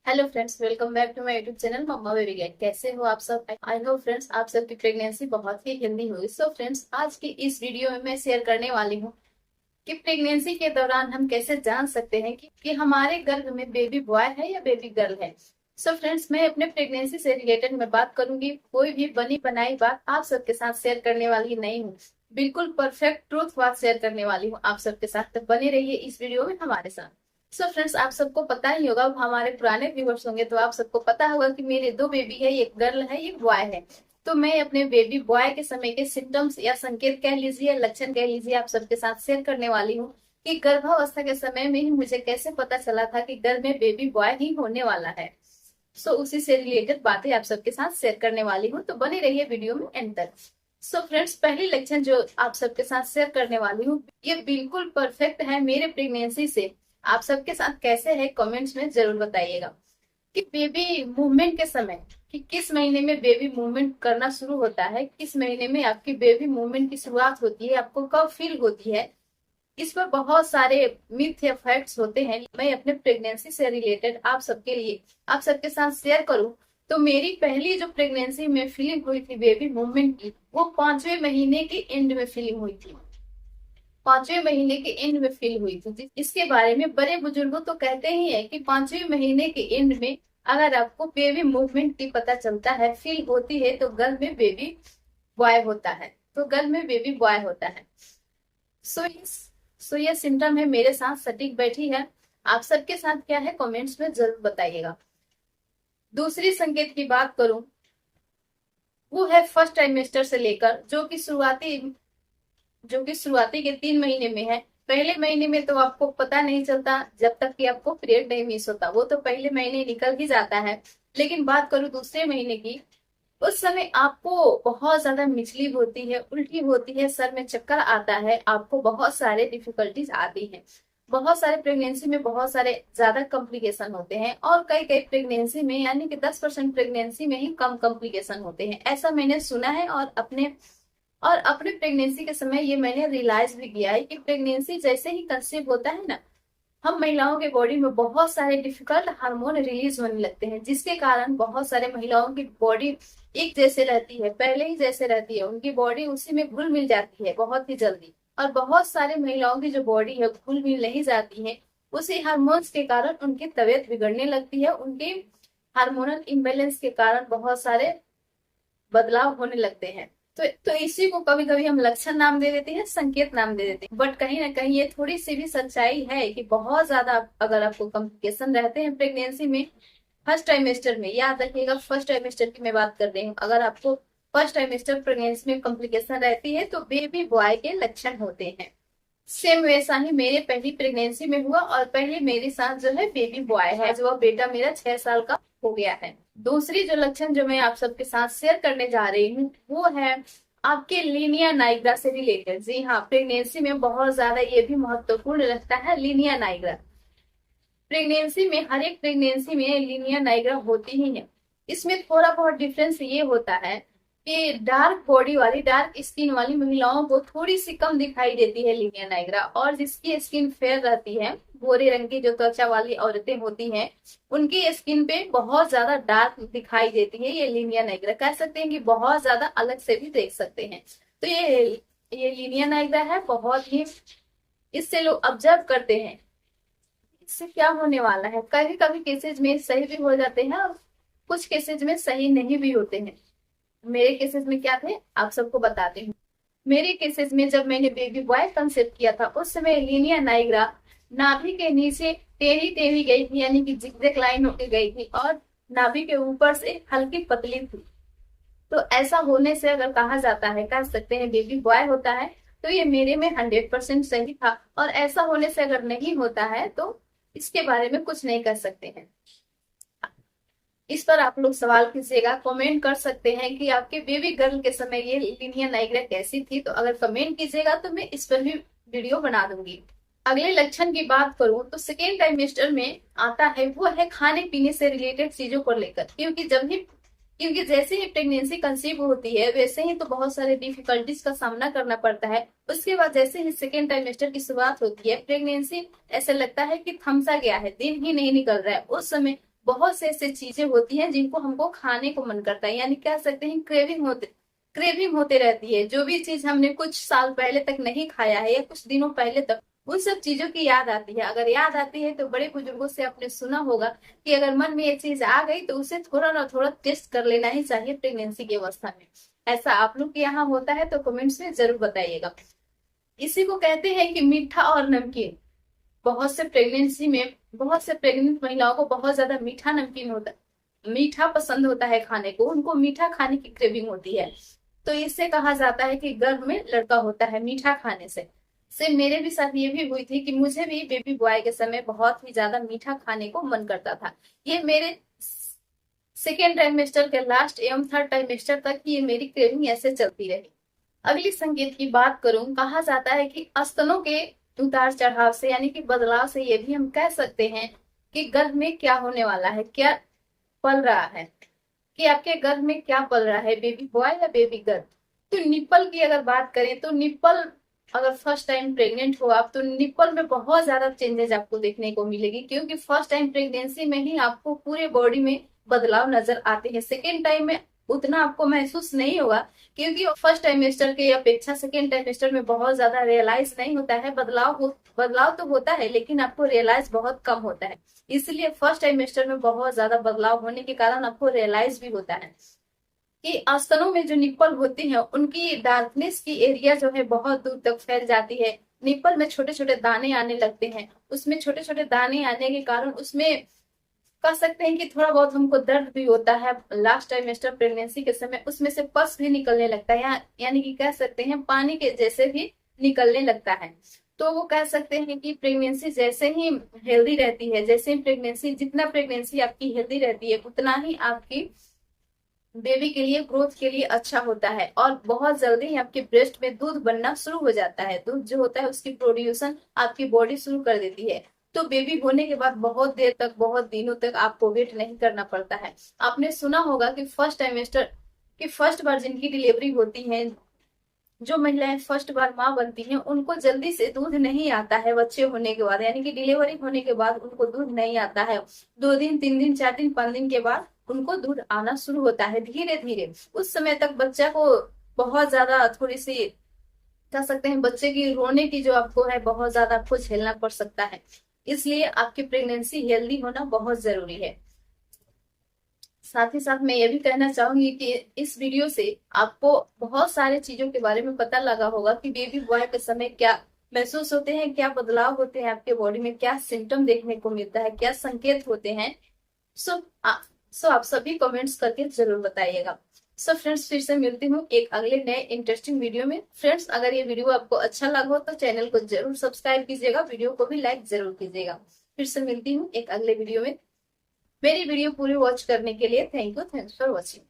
Hello friends, welcome back to my YouTube channel mamma baby guide. कैसे हो आप सब? आई होप फ्रेंड्स आप सबकी प्रेगनेंसी बहुत ही हेल्दी होगी। सो फ्रेंड्स, आज की इस वीडियो में मैं शेयर करने वाली हूँ कि प्रेगनेंसी के दौरान हम कैसे जान सकते हैं कि हमारे गर्भ में बेबी बॉय है या बेबी गर्ल है। सो फ्रेंड्स, मैं अपने प्रेगनेंसी से रिलेटेड मैं बात करूंगी। कोई भी बनी बनाई बात आप सबके साथ शेयर करने वाली नहीं हूँ। बिल्कुल परफेक्ट ट्रूथ बात शेयर करने वाली हूँ आप सबके साथ। तो बने रहिए इस वीडियो में हमारे साथ। सो फ्रेंड्स, आप सबको पता ही होगा, हमारे पुराने व्यूवर्स होंगे तो आप सबको पता होगा कि मेरे दो बेबी है, एक गर्ल है एक बॉय है। तो मैं अपने बेबी बॉय के समय के सिम्टम्स या संकेत कह लीजिए, लक्षण कह लीजिए, आप सबके साथ शेयर करने वाली हूँ कि गर्भावस्था के समय में ही मुझे कैसे पता चला था कि गर्भ में बेबी बॉय ही होने वाला है। सो उसी से रिलेटेड बातें आप सबके साथ शेयर करने वाली हूँ, तो बने रहिए वीडियो में एंड तक। सो फ्रेंड्स, पहली लक्षण जो आप सबके साथ शेयर करने वाली हूँ ये बिल्कुल परफेक्ट है मेरे प्रेगनेंसी से। आप सबके साथ कैसे है कमेंट्स में जरूर बताइएगा कि बेबी मूवमेंट के समय, कि किस महीने में बेबी मूवमेंट करना शुरू होता है, किस महीने में आपकी बेबी मूवमेंट की शुरुआत होती है, आपको कब फील होती है। इस पर बहुत सारे मिथ या फैक्ट्स होते हैं। मैं अपने प्रेगनेंसी से रिलेटेड आप सबके लिए, आप सबके साथ शेयर करूं तो मेरी पहली जो प्रेगनेंसी में फीलिंग हुई थी बेबी मूवमेंट की, वो 5वें महीने के एंड में फीलिंग हुई थी। 5वें महीने के एंड में फील हुई थी। इसके बारे में बड़े बुजुर्गों तो कहते ही है कि 5वें महीने के एंड में अगर आपको बेबी मूवमेंट की पता चलता है, फील होती है, तो गर्भ में बेबी बॉय होता है। तो गर्भ में बेबी बॉय होता है। सो सो ये सिम्टम है मेरे साथ सटीक बैठी है। आप सबके साथ क्या है कमेंट्स में जरूर बताइएगा। दूसरी संकेत की बात करूं, वो है फर्स्ट ट्राइमेस्टर से लेकर जो कि शुरुआती के 3 महीने में है। पहले महीने में तो आपको पता नहीं चलता जब तक कि आपको पीरियड नहीं मिस होता, वो तो पहले महीने निकल ही जाता है। लेकिन बात करूं दूसरे महीने की, उस समय आपको बहुत ज्यादा मिचली होती है, उल्टी होती है, सर में चक्कर आता है, आपको बहुत सारे डिफिकल्टीज आती हैं। बहुत सारे प्रेगनेंसी में बहुत सारे ज्यादा कॉम्प्लिकेशन होते हैं और कई कई प्रेगनेंसी में यानी कि 10% प्रेगनेंसी में ही कम कॉम्प्लिकेशन होते हैं, ऐसा मैंने सुना है। और अपने प्रेगनेंसी के समय ये मैंने रियलाइज भी किया है कि प्रेगनेंसी जैसे ही कंसीव होता है ना, हम महिलाओं के बॉडी में बहुत सारे डिफिकल्ट हार्मोन रिलीज होने लगते हैं, जिसके कारण बहुत सारे महिलाओं की बॉडी एक जैसे रहती है, पहले ही जैसे रहती है, उनकी बॉडी उसी में घुल मिल जाती है बहुत ही जल्दी। और बहुत सारे महिलाओं की जो बॉडी है घुल मिल नहीं जाती है, उसी हार्मोन्स के कारण उनकी तबीयत बिगड़ने लगती है। उनके हार्मोनल इम्बेलेंस के कारण बहुत सारे बदलाव होने लगते हैं। तो इसी को कभी कभी हम लक्षण नाम दे देते हैं, संकेत नाम दे देते हैं। बट कहीं ना कहीं ये थोड़ी सी भी सच्चाई है कि बहुत ज्यादा अगर आपको कॉम्प्लिकेशन रहते हैं प्रेगनेंसी में, फर्स्ट ट्राइमेस्टर में, याद रखिएगा फर्स्ट ट्राइमेस्टर की मैं बात कर रही हूँ, अगर आपको फर्स्ट ट्राइमेस्टर प्रेगनेंसी में कॉम्प्लिकेशन रहती है तो बेबी बॉय के लक्षण होते हैं। सेम वैसा ही मेरे पहली प्रेगनेंसी में हुआ और पहले मेरे साथ जो है बेबी बॉय है, जो वह बेटा मेरा 6 साल का हो गया है। दूसरी जो लक्षण जो मैं आप सबके साथ शेयर करने जा रही हूँ वो है आपके लीनिया नाइग्रा से रिलेटेड। जी हाँ, प्रेगनेंसी में बहुत ज्यादा ये भी महत्वपूर्ण रखता है लीनिया नाइग्रा। प्रेगनेंसी में, हर एक प्रेगनेंसी में लीनिया नाइग्रा होती ही है। इसमें थोड़ा बहुत डिफरेंस ये होता है कि डार्क बॉडी वाली, डार्क स्किन वाली महिलाओं को थोड़ी सी कम दिखाई देती है लीनिया नाइग्रा, और जिसकी स्किन फेयर रहती है, गोरे रंग की जो त्वचा वाली औरतें होती हैं, उनकी स्किन पे बहुत ज्यादा डार्क दिखाई देती है ये लीनिया नाइग्रा। कह सकते हैं कि बहुत ज्यादा अलग से भी देख सकते हैं। तो ये लीनिया नाइग्रा है, बहुत ही इससे लोग ऑब्जर्व करते हैं इससे क्या होने वाला है। कभी कभी केसेज में सही भी हो जाते हैं और कुछ केसेज में सही नहीं भी होते हैं। मेरे केसेस में क्या थे आप सबको बताती हूँ। मेरे केसेस में जब मैंने बेबी बॉय कंसेप्ट किया था उस समय लीनिया नाइग्रा नाभि के नीचे टेढ़ी टेढ़ी गई थी, यानी कि जिगजैग लाइन होके गई थी, और नाभि के ऊपर से हल्की पतली थी। तो ऐसा होने से अगर कहा जाता है, कह सकते हैं बेबी बॉय होता है, तो ये मेरे में 100% सही था। और ऐसा होने से अगर नहीं होता है तो इसके बारे में कुछ नहीं कर सकते हैं। इस पर आप लोग सवाल कीजिएगा, कमेंट कर सकते हैं कि आपके बेबी गर्ल के समय ये लीनिया नाइग्रा कैसी थी। तो अगर कमेंट कीजिएगा तो मैं इस पर भी वीडियो बना दूंगी। अगले लक्षण की बात करूं तो सेकेंड ट्राइमेस्टर में आता है, वो है खाने पीने से रिलेटेड चीजों को लेकर। क्योंकि जैसे ही प्रेगनेंसी कंसीव होती है वैसे ही तो बहुत सारे डिफिकल्टीज का सामना करना पड़ता है। उसके बाद जैसे ही सेकेंड ट्राइमेस्टर की शुरुआत होती है, प्रेगनेंसी ऐसा लगता है कि थमसा गया है, दिन ही नहीं निकल रहा है। उस समय बहुत से ऐसे चीजें होती हैं जिनको हमको खाने को मन करता है, यानी कह सकते हैं क्रेविंग होते रहती है। जो भी चीज हमने कुछ साल पहले तक नहीं खाया है या कुछ दिनों पहले तक, उन सब चीजों की याद आती है। अगर याद आती है तो बड़े बुजुर्गों से आपने सुना होगा कि अगर मन में ये चीज आ गई तो उसे थोड़ा ना थोड़ा टेस्ट कर लेना ही चाहिए प्रेगनेंसी की अवस्था में। ऐसा आप लोग के यहाँ होता है तो कमेंट्स में जरूर बताइएगा। इसी को कहते हैं कि मीठा और नमकीन। बहुत से प्रेग्नेंट महिलाओं को बहुत ज्यादा मीठा नमकीन होता है, मीठा पसंद होता है खाने को, उनको मीठा खाने की क्रेविंग होती है। तो इससे कहा जाता है कि गर्भ में लड़का होता है मीठा खाने से मेरे भी साथ ये भी हुई थी कि मुझे भी बेबी बॉय के समय बहुत ही ज्यादा मीठा खाने को मन करता था। ये मेरे सेकेंड ट्राइमेस्टर के लास्ट एवं थर्ड ट्राइमेस्टर तक ये मेरी क्रेविंग ऐसे चलती रही। अगली संकेत की बात करूं, कहा जाता है कि स्तनों के उतार चढ़ाव से यानी कि बदलाव से ये भी हम कह सकते हैं कि गर्भ में क्या होने वाला है, क्या पल रहा है, कि आपके गर्भ में क्या पल रहा है, बेबी बॉय या बेबी गर्ल। तो निप्पल की अगर बात करें तो निप्पल, अगर फर्स्ट टाइम प्रेग्नेंट हो आप तो निप्पल में बहुत ज्यादा चेंजेस आपको देखने को मिलेगी, क्योंकि फर्स्ट टाइम प्रेगनेंसी में ही आपको पूरे बॉडी में बदलाव नजर आते हैं। सेकेंड टाइम में उतना आपको महसूस नहीं होगा, क्योंकि फर्स्ट टाइमेस्टर के अपेक्षा सेकेंड टाइमेस्टर में बहुत ज्यादा रियलाइज नहीं होता है। बदलाव तो होता है लेकिन आपको रियलाइज बहुत कम होता है। इसलिए फर्स्ट टाइमेस्टर में बहुत ज्यादा बदलाव होने के कारण आपको रियलाइज भी होता है कि स्तनों में जो निप्पल होती है उनकी डार्कनेस की एरिया जो है बहुत दूर तक फैल जाती है। निप्पल में छोटे छोटे दाने आने लगते हैं, उसमें छोटे छोटे दाने आने के कारण उसमें कह सकते हैं कि थोड़ा बहुत हमको दर्द भी होता है। लास्ट टाइमेस्टर प्रेगनेंसी के समय उसमें से पस भी निकलने लगता है, यानी कि कह सकते हैं पानी के जैसे भी निकलने लगता है। तो वो कह सकते हैं कि प्रेगनेंसी जैसे ही हेल्दी रहती है, जैसे ही प्रेगनेंसी, जितना प्रेगनेंसी आपकी हेल्दी रहती है उतना ही आपकी बेबी के लिए, ग्रोथ के लिए अच्छा होता है। और बहुत जल्दी ही आपके ब्रेस्ट में दूध बनना शुरू हो जाता है। दूध जो होता है उसकी प्रोड्यूसन आपकी बॉडी शुरू कर देती है। तो बेबी होने के बाद बहुत देर तक, बहुत दिनों तक आपको वेट नहीं करना पड़ता है। आपने सुना होगा कि फर्स्ट बार जिनकी डिलीवरी होती है, जो महिलाएं फर्स्ट बार माँ बनती हैं, उनको जल्दी से दूध नहीं आता है बच्चे होने के बाद, यानी कि डिलीवरी होने के बाद उनको दूध नहीं आता है। 2 दिन, 3 दिन, 4 दिन, 5 दिन के बाद उनको दूध आना शुरू होता है धीरे धीरे। उस समय तक बच्चा को बहुत ज्यादा थोड़ी सी कह सकते हैं बच्चे की रोने की जो आपको है बहुत ज्यादा आपको झेलना पड़ सकता है। इसलिए आपकी प्रेगनेंसी हेल्दी होना बहुत जरूरी है। साथ ही साथ मैं ये भी कहना चाहूंगी कि इस वीडियो से आपको बहुत सारे चीजों के बारे में पता लगा होगा कि बेबी बॉय के समय क्या महसूस होते हैं, क्या बदलाव होते हैं आपके बॉडी में, क्या सिम्टम देखने को मिलता है, क्या संकेत होते हैं। सो आप सभी कमेंट्स करके जरूर बताइएगा। सो फ्रेंड्स, फिर से मिलती हूँ एक अगले नए इंटरेस्टिंग वीडियो में। फ्रेंड्स, अगर ये वीडियो आपको अच्छा लगा हो तो चैनल को जरूर सब्सक्राइब कीजिएगा, वीडियो को भी लाइक जरूर कीजिएगा। फिर से मिलती हूँ एक अगले वीडियो में। मेरी वीडियो पूरी वॉच करने के लिए थैंक्स फॉर वॉचिंग।